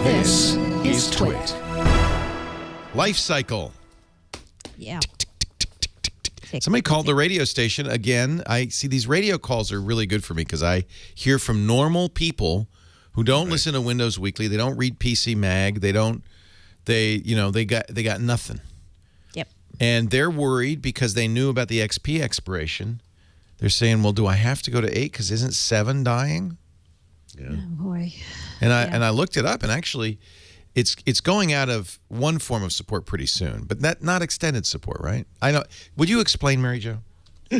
This is TWiT. Lifecycle. Yeah. Somebody called the radio station again. I see these radio calls are really good for me because I hear from normal people who don't listen to Windows Weekly. They don't read PC Mag. They got nothing. Yep. And they're worried because they knew about the XP expiration. They're saying, "Well, do I have to go to 8 because isn't 7 dying?" Yeah. Oh boy. And I looked it up, and actually, it's going out of one form of support pretty soon, but not extended support, right? I know. Would you explain, Mary Jo,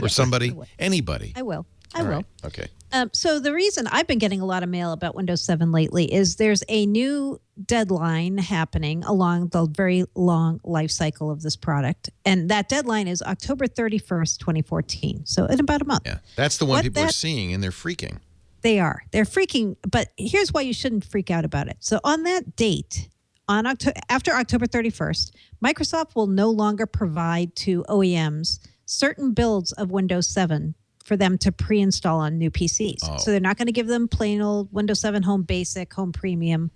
or somebody, anybody? I will. I will. Okay. So the reason I've been getting a lot of mail about Windows 7 lately is there's a new deadline happening along the very long life cycle of this product. And that deadline is October 31st, 2014. So in about a month. Yeah, that's the one people are seeing, and they're freaking. They're freaking. But here's why you shouldn't freak out about it. So on that date, after October 31st, Microsoft will no longer provide to OEMs certain builds of Windows 7 for them to pre-install on new PCs. Oh. So they're not going to give them plain old Windows 7 Home Basic, Home Premium,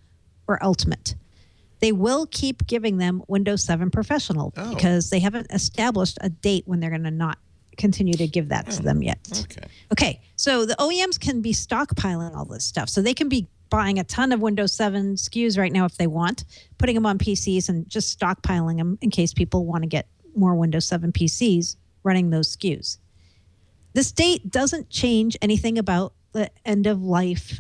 or Ultimate. They will keep giving them Windows 7 Professional because they haven't established a date when they're going to not continue to give that to them yet. Okay. So the OEMs can be stockpiling all this stuff. So they can be buying a ton of Windows 7 SKUs right now if they want, putting them on PCs and just stockpiling them in case people want to get more Windows 7 PCs running those SKUs. This date doesn't change anything about the end of life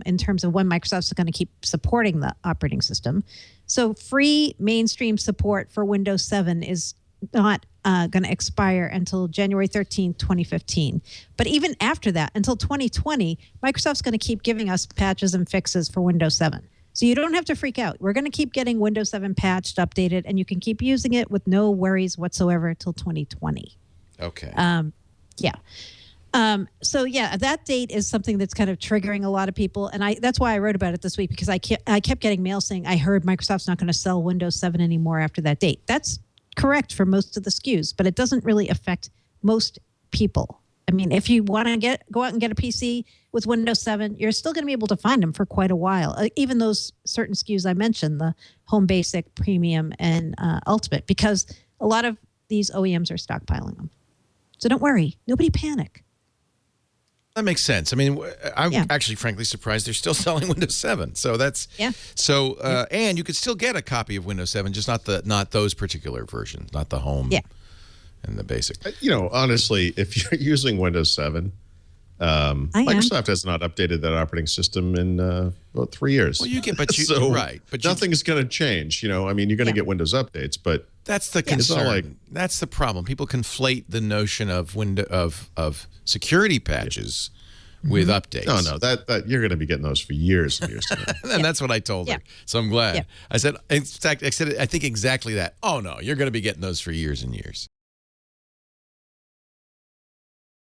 in terms of when Microsoft's going to keep supporting the operating system. So free mainstream support for Windows 7 is not going to expire until January 13th, 2015. But even after that, until 2020, Microsoft's going to keep giving us patches and fixes for Windows 7. So you don't have to freak out. We're going to keep getting Windows 7 patched, updated, and you can keep using it with no worries whatsoever until 2020. Okay. So that date is something that's kind of triggering a lot of people. And that's why I wrote about it this week, because I kept getting mail saying, I heard Microsoft's not going to sell Windows 7 anymore after that date. That's correct for most of the SKUs, but it doesn't really affect most people. I mean, if you want to go out and get a PC with Windows 7, you're still going to be able to find them for quite a while. Even those certain SKUs I mentioned, the Home Basic, Premium, and Ultimate, because a lot of these OEMs are stockpiling them. So don't worry. Nobody panic. That makes sense. I mean, I'm actually, frankly, surprised they're still selling Windows 7. So that's and you could still get a copy of Windows 7, just not those particular versions, not the Home and the Basic. Honestly, if you're using Windows 7, Microsoft has not updated that operating system in about 3 years. Well, but nothing's going to change. I mean, you're going to get Windows updates, but that's the concern. That's the problem. People conflate the notion of of security patches with updates. No, that you're going to be getting those for years and years. And that's what I told her. So I'm glad. I said, in fact, I think exactly that. Oh no, you're going to be getting those for years and years.